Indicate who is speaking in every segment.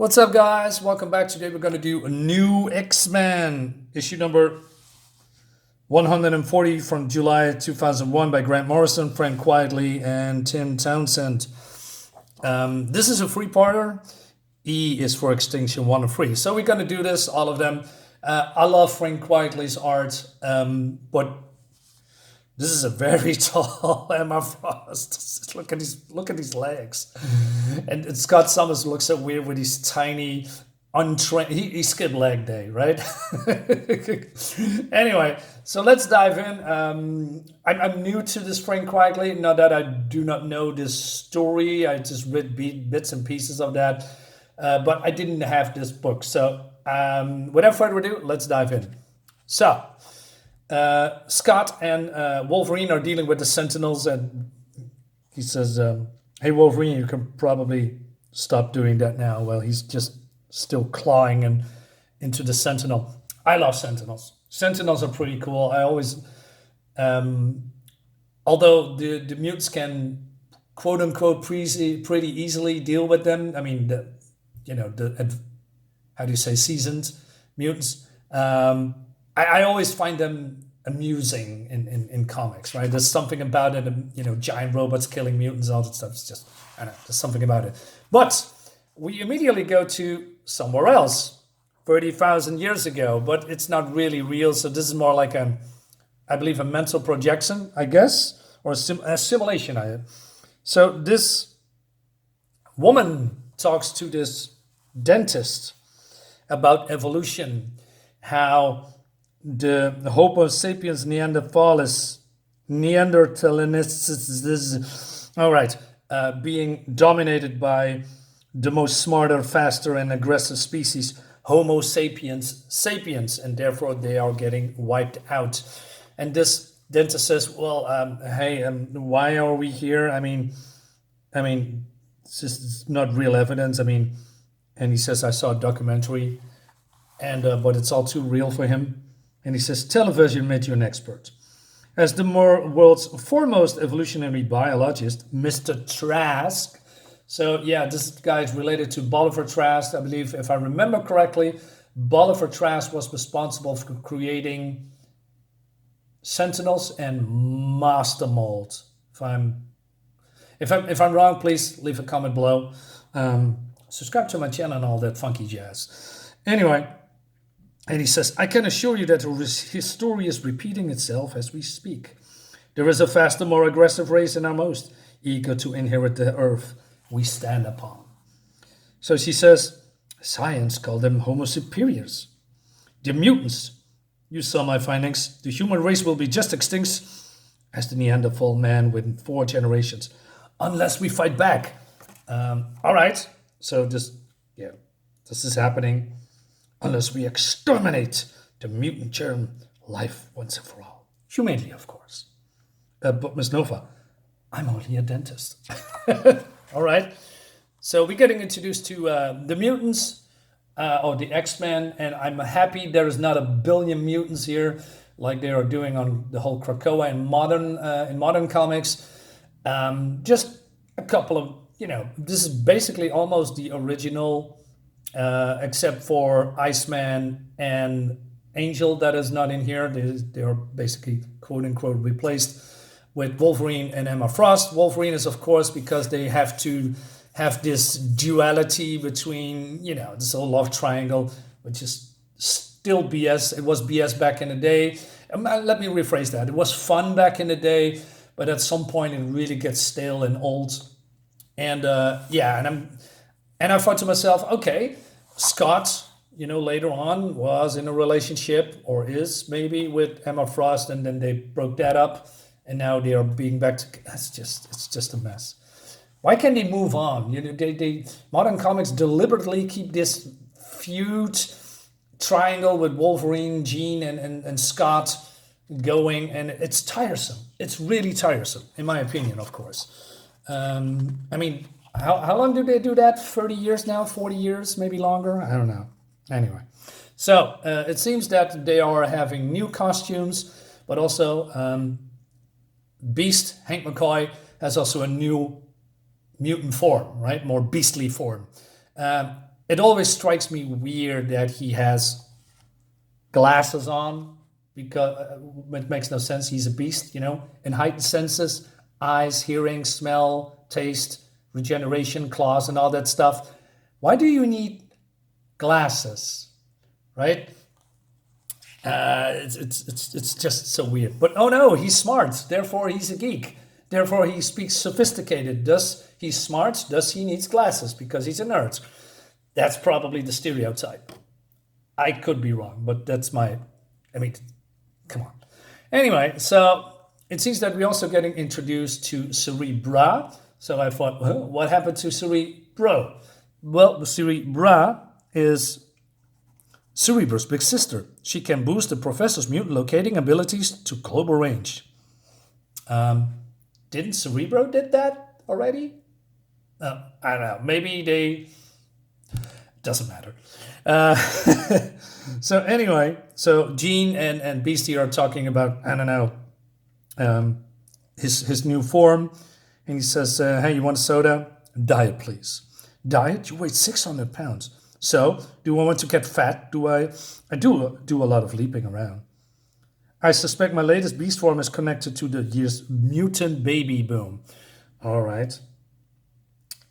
Speaker 1: What's up, guys? Welcome back. Today we're going to do a new X-Men issue number 140 from July 2001 by Grant Morrison, Frank Quietly, and Tim Townsend. This is a three-parter. E is for Extinction 1 and 3. So we're going to do this, all of them. I love Frank Quietly's art, but this is a very tall Emma Frost. Look at these legs. And Scott Summers looks so weird with these tiny, untrained. He skipped leg day, right? Anyway, so let's dive in. I'm new to this Frank Quietly. Not that I do not know this story. I just read bits and pieces of that, but I didn't have this book. So without further ado, let's dive in. So. Scott and Wolverine are dealing with the Sentinels, and he says, hey, Wolverine, you can probably stop doing that now. Well, he's just still clawing into the Sentinel. I love Sentinels. Sentinels are pretty cool. I always, although the mutants can, quote unquote, pretty easily deal with them. I mean, how do you say, seasoned mutants. I always find them amusing in comics, right? There's something about it, giant robots killing mutants, all that stuff. It's just, I don't know, there's something about it. But we immediately go to somewhere else, 30,000 years ago, but it's not really real. So this is more like I believe, a mental projection, I guess, or a simulation. So this woman talks to this dentist about evolution, how the Homo sapiens Neanderthalis, all right, being dominated by the most smarter, faster, and aggressive species, Homo sapiens, and therefore they are getting wiped out. And this dentist says, well, hey, why are we here? I mean, this is not real evidence. And he says, I saw a documentary, and but it's all too real for him. And he says, television made you an expert. As the world's foremost evolutionary biologist, Mr. Trask. So yeah, this guy is related to Bolivar Trask. I believe, if I remember correctly, Bolivar Trask was responsible for creating Sentinels and Master Mold. If I'm wrong, please leave a comment below. Subscribe to my channel and all that funky jazz. Anyway. And he says, I can assure you that his story is repeating itself as we speak. There is a faster, more aggressive race in our most eager to inherit the earth we stand upon. So she says, science called them Homo superiors. The mutants, you saw my findings. The human race will be just extinct as the Neanderthal man within 4 generations, unless we fight back. All right, so this is happening. Unless we exterminate the mutant germ life once and for all. Humanely, of course. But Ms. Nova, I'm only a dentist. All right. So we're getting introduced to the mutants, or the X-Men, and I'm happy there is not a billion mutants here like they are doing on the whole Krakoa in modern comics. Just a couple of, this is basically almost the original, except for Iceman and Angel that is not in here. They are basically quote unquote replaced with Wolverine and Emma Frost. Wolverine is, of course, because they have to have this duality between, this whole love triangle, which is still BS. It was BS back in the day. Let me rephrase that. It was fun back in the day, but at some point it really gets stale and old. And and I thought to myself, okay, Scott, later on was in a relationship, or is maybe, with Emma Frost, and then they broke that up, and now they are being back to. It's just a mess. Why can't they move on? They modern comics deliberately keep this feud triangle with Wolverine, Jean, and Scott going, and it's tiresome. It's really tiresome, in my opinion, of course. How long do they do that? 30 years now? 40 years? Maybe longer? I don't know. Anyway. So it seems that they are having new costumes, but also Beast, Hank McCoy, has also a new mutant form, right? More beastly form. It always strikes me weird that he has glasses on because it makes no sense. He's a beast, in heightened senses, eyes, hearing, smell, taste, regeneration, claws, and all that stuff. Why do you need glasses, right? It's just so weird. But oh no, he's smart. Therefore, he's a geek. Therefore, he speaks sophisticated. Thus, he's smart. Thus, he needs glasses because he's a nerd. That's probably the stereotype. I could be wrong, but that's come on. Anyway, so it seems that we're also getting introduced to Cerebra. So I thought, what happened to Cerebro? Well, the Cerebra is Cerebra's big sister. She can boost the professor's mutant locating abilities to global range. Didn't Cerebro did that already? I don't know. Maybe they... Doesn't matter. So anyway, so Gene and Beastie are talking about, I don't know, his new form. And he says, hey, you want a soda? Diet, please. Diet? You weigh 600 pounds. So, do I want to get fat? I do a lot of leaping around. I suspect my latest beast form is connected to the year's mutant baby boom. All right.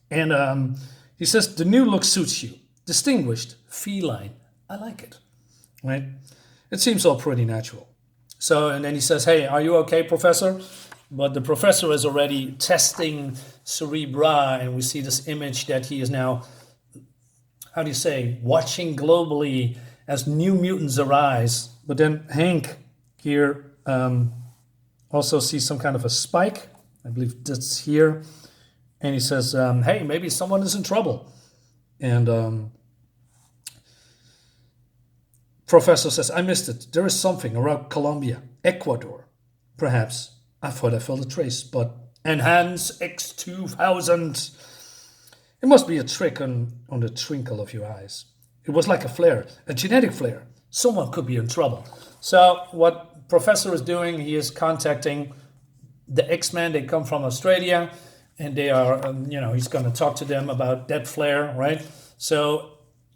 Speaker 1: And he says, the new look suits you. Distinguished, feline. I like it. Right? It seems all pretty natural. So, and then he says, hey, are you okay, Professor? But the professor is already testing Cerebra, and we see this image that he is now, how do you say, watching globally as new mutants arise. But then Hank here also sees some kind of a spike. I believe that's here. And he says, hey, maybe someone is in trouble. And Professor says, I missed it. There is something around Colombia, Ecuador. Perhaps. I thought I felt a trace, but enhance X2000. It must be a trick on the twinkle of your eyes. It was like a flare, a genetic flare. Someone could be in trouble. So what Professor is doing, he is contacting the X-Men. They come from Australia, and they are, he's going to talk to them about that flare, right? So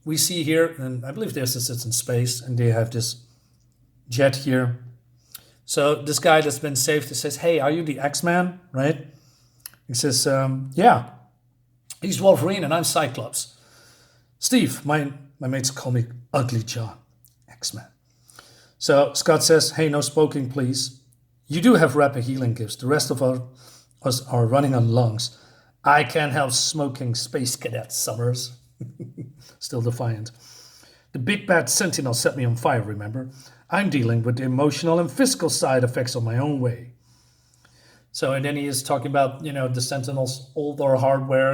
Speaker 1: we see here, and I believe this is in space, and they have this jet here. So this guy that's been saved, he says, hey, are you the X-Man, right? He says, yeah. He's Wolverine and I'm Cyclops. Steve, my mates call me Ugly John, X-Man. So Scott says, hey, no smoking, please. You do have rapid healing gifts. The rest of us are running on lungs. I can't help smoking, Space Cadet Summers. Still defiant. The big bad Sentinel set me on fire, remember? I'm dealing with the emotional and physical side effects on my own way. So, and then he is talking about, the Sentinel's older hardware,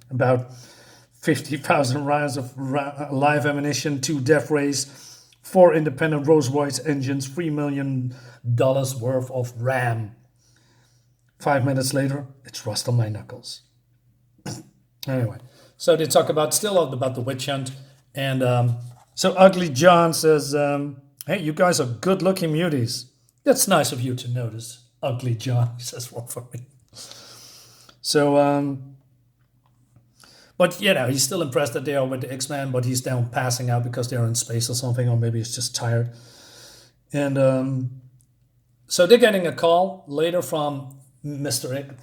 Speaker 1: about 50,000 rounds of live ammunition, 2 death rays, 4 independent Rolls-Royce engines, $3 million worth of RAM. 5 minutes later, it's rust on my knuckles. Anyway, so they talk about the witch hunt. And so Ugly John says, hey, you guys are good-looking muties. That's nice of you to notice, Ugly John, he says one for me. So, but, he's still impressed that they are with the X-Men, but he's down passing out because they're in space or something, or maybe he's just tired. And so they're getting a call later from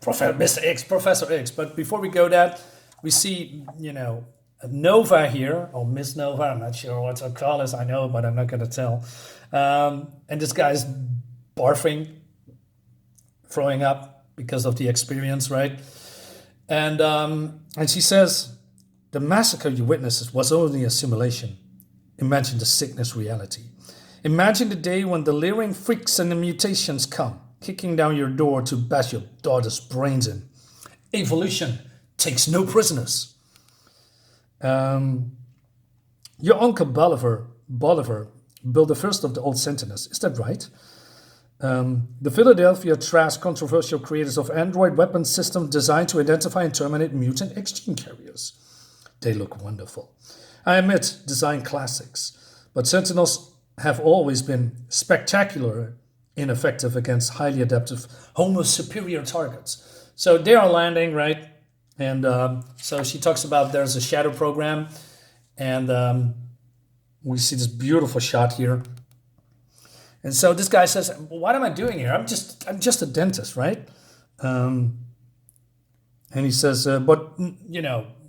Speaker 1: Professor X. But before we go that, we see, Nova here, or Miss Nova, I'm not sure what her call is, I know, but I'm not going to tell. And this guy's barfing, throwing up because of the experience, right? And she says, the massacre you witnessed was only a simulation. Imagine the sickness reality. Imagine the day when the leering freaks and the mutations come, kicking down your door to bash your daughter's brains in. Evolution takes no prisoners. Your uncle Bolivar built the first of the old Sentinels. Is that right? The Philadelphia trash controversial creators of Android weapon system designed to identify and terminate mutant exchange carriers. They look wonderful. I admit, design classics, but Sentinels have always been spectacular, ineffective against highly adaptive, Homo superior targets. So they are landing, right? And so she talks about there's a shadow program, and we see this beautiful shot here. And so this guy says, "What am I doing here? I'm just a dentist, right?" Um, and he says, "But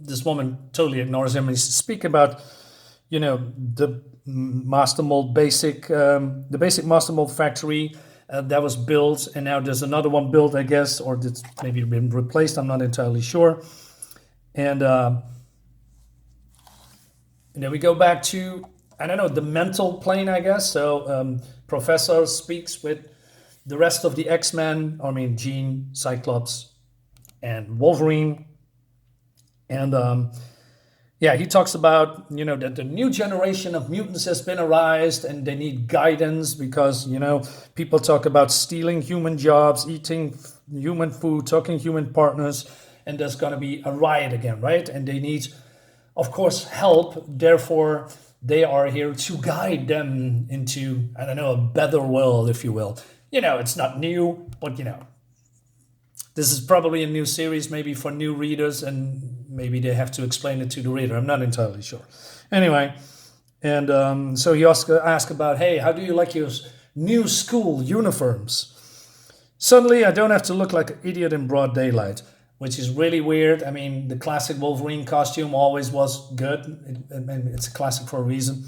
Speaker 1: this woman totally ignores him. And he's speaking about, the master mold the basic master mold factory that was built, and now there's another one built, I guess, or it's maybe been replaced. I'm not entirely sure." And then we go back to, I don't know, the mental plane, I guess. So Professor speaks with the rest of the X-Men. I mean, Jean, Cyclops, and Wolverine. And he talks about, that the new generation of mutants has been arised, and they need guidance because, people talk about stealing human jobs, eating human food, talking human partners, and there's going to be a riot again, right? And they need, of course, help. Therefore, they are here to guide them into, I don't know, a better world, if you will. It's not new, but, this is probably a new series, maybe for new readers, and maybe they have to explain it to the reader. I'm not entirely sure. Anyway, and so he asked about, hey, how do you like your new school uniforms? Suddenly, I don't have to look like an idiot in broad daylight, which is really weird. I mean, the classic Wolverine costume always was good. It's a classic for a reason.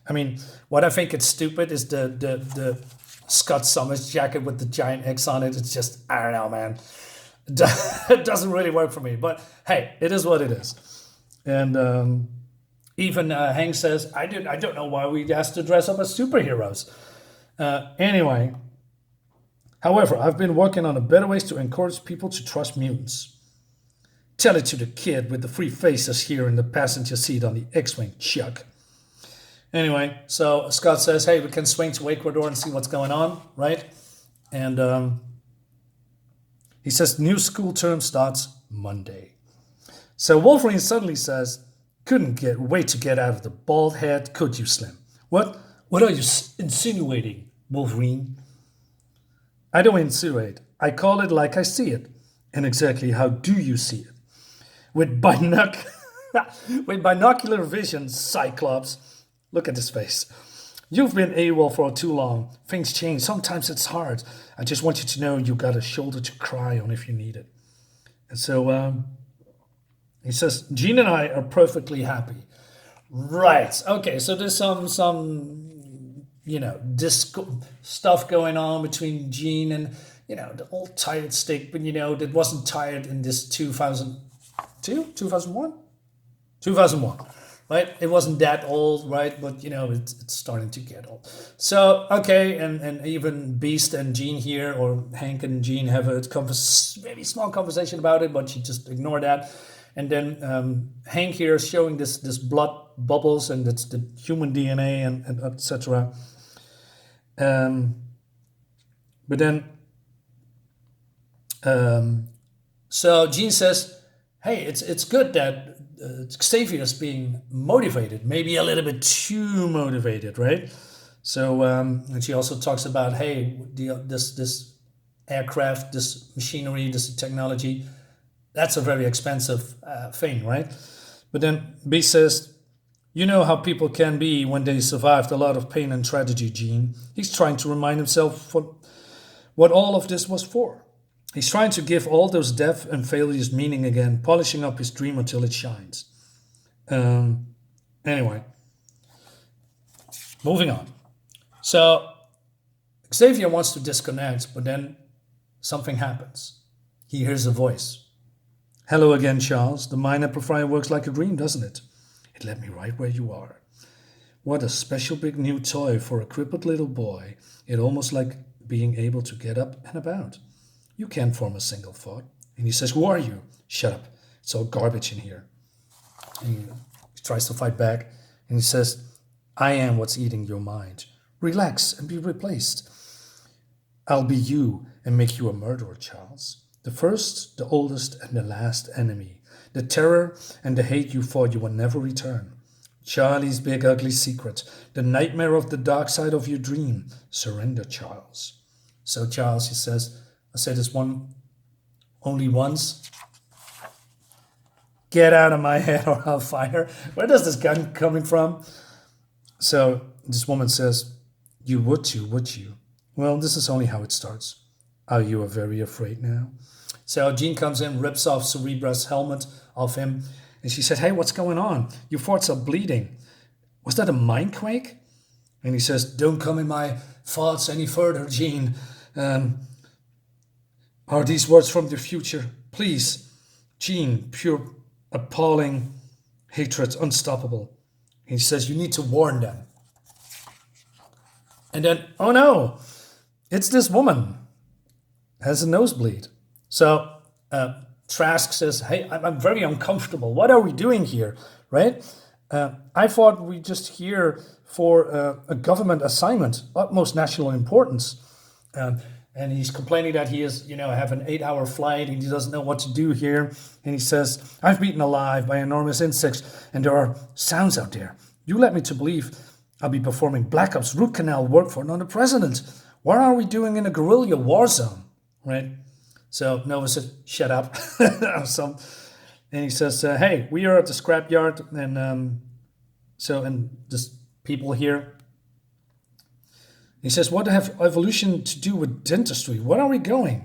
Speaker 1: I mean, what I think it's stupid is the Scott Summers jacket with the giant X on it. It's just, I don't know, man. It doesn't really work for me. But hey, it is what it is. And even Hank says, I don't know why we has to dress up as superheroes. Anyway, however, I've been working on a better ways to encourage people to trust mutants. Tell it to the kid with the three faces here in the passenger seat on the X-Wing, Chuck. Anyway, so Scott says, hey, we can swing to Ecuador and see what's going on, right? And he says, new school term starts Monday. So Wolverine suddenly says, couldn't wait to get out of the bald head, could you, Slim? What are you insinuating, Wolverine? I don't insinuate. I call it like I see it. And exactly how do you see it? With binocular vision, Cyclops. Look at his face. You've been AWOL for too long. Things change. Sometimes it's hard. I just want you to know you got a shoulder to cry on if you need it. And so he says, Jean and I are perfectly happy. Right. Okay, so there's some this stuff going on between Jean and, the old tired stick, but, that wasn't tired in this 2001? 2001. Right? It wasn't that old, right? But, it's starting to get old. So, okay, and even Beast and Jean here, or Hank and Jean have a very small conversation about it, but she just ignored that. And then Hank here is showing this blood bubbles, and it's the human DNA and etc. But then, so Jean says, hey, it's good that Xavier is being motivated, maybe a little bit too motivated, right? So, and she also talks about, hey, this aircraft, this machinery, this technology, that's a very expensive thing, right? But then B says, you know how people can be when they survived a lot of pain and tragedy, Jean. He's trying to remind himself what all of this was for. He's trying to give all those deaths and failures meaning again, polishing up his dream until it shines. Anyway, moving on. So Xavier wants to disconnect, but then something happens. He hears a voice. Hello again, Charles. The mind amplifier works like a dream, doesn't it? It led me right where you are. What a special big new toy for a crippled little boy. It almost like being able to get up and about. You can't form a single thought. And he says, who are you? Shut up. It's all garbage in here. And he tries to fight back. And he says, I am what's eating your mind. Relax and be replaced. I'll be you and make you a murderer, Charles. The first, the oldest, and the last enemy. The terror and the hate you thought you would never return. Charlie's big ugly secret. The nightmare of the dark side of your dream. Surrender, Charles. So Charles, he says, I say this only once. Get out of my head or I'll fire. Where does this gun coming from? So this woman says, would you? Well, this is only how it starts. Are you very afraid now? So Jean comes in, rips off Cerebra's helmet off him, and she said, hey, what's going on? Your thoughts are bleeding. Was that a mind quake? And he says, don't come in my thoughts any further, Jean. Are these words from the future? Please. Jean, pure, appalling hatred, unstoppable. And he says, you need to warn them. And then, oh no, it's this woman. Has a nosebleed. So Trask says, hey, I'm very uncomfortable. What are we doing here, right? I thought we just here for a government assignment, utmost national importance. And he's complaining that he is, have an 8-hour flight and he doesn't know what to do here. And he says, I've been eaten alive by enormous insects and there are sounds out there. You led me to believe I'll be performing Black Ops root canal work for another president. What are we doing in a guerrilla war zone, right? So Nova said, shut up. And he says, hey, we are at the scrapyard. And this people here. He says, what have evolution to do with dentistry? Where are we going?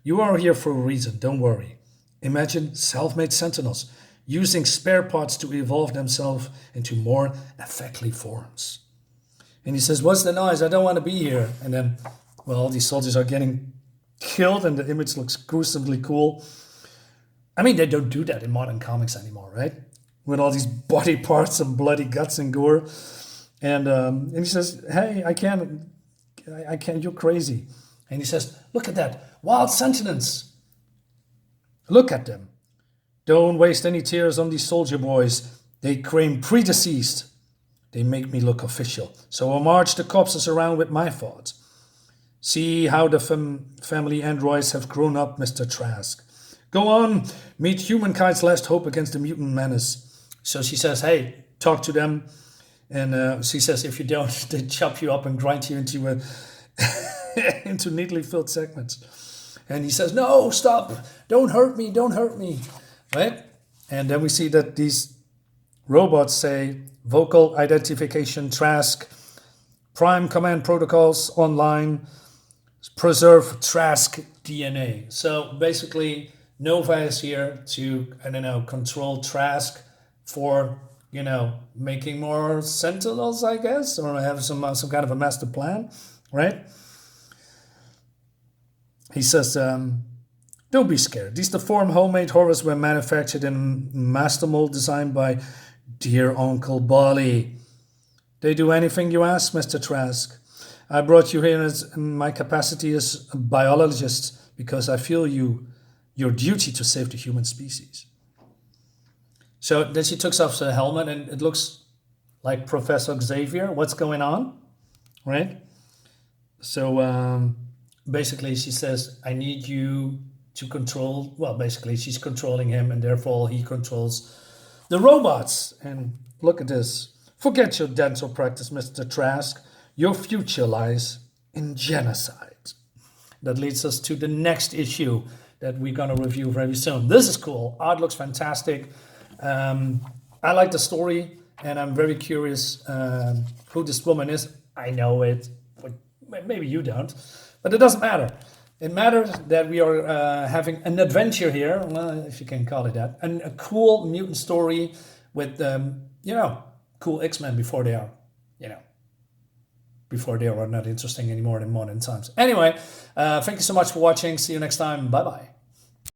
Speaker 1: You are here for a reason, don't worry. Imagine self-made sentinels using spare parts to evolve themselves into more effective forms. And he says, what's the noise? I don't want to be here. And then, well, all these soldiers are getting killed and the image looks gruesomely cool. I mean, they don't do that in modern comics anymore, right? With all these body parts and bloody guts and gore. And he says, hey, I can't, you're crazy. And he says, look at that, wild sentinels. Look at them. Don't waste any tears on these soldier boys. They claim predeceased. They make me look official. So I'll march the corpses around with my thoughts. See how the family androids have grown up, Mr. Trask. Go on, meet Humankind's last hope against the mutant menace. So she says, hey, talk to them. And she says, if you don't, they chop you up and grind you into into neatly filled segments. And he says, no, stop. Don't hurt me. Right? And then we see that these robots say, vocal identification, Trask, prime command protocols online, preserve Trask DNA. So basically, Nova is here to, control Trask for, making more sentinels, I guess, or have some kind of a master plan, right? He says, don't be scared. These deformed homemade horrors were manufactured in master mold designed by dear Uncle Bolly. They do anything you ask, Mr. Trask. I brought you here in my capacity as a biologist because I feel your duty to save the human species. So then she takes off the helmet and it looks like Professor Xavier. What's going on? Right? So basically she says, I need you to control, well, basically she's controlling him and therefore he controls the robots. And look at this. Forget your dental practice, Mr. Trask. Your future lies in genocide. That leads us to the next issue that we're going to review very soon. This is cool. Art looks fantastic. I like the story, and I'm very curious who this woman is. I know it, but maybe you don't, but it doesn't matter. It matters that we are having an adventure here, if you can call it that, and a cool mutant story with, cool X-Men before they are, before they are not interesting anymore in modern times. Anyway, thank you so much for watching. See you next time. Bye-bye.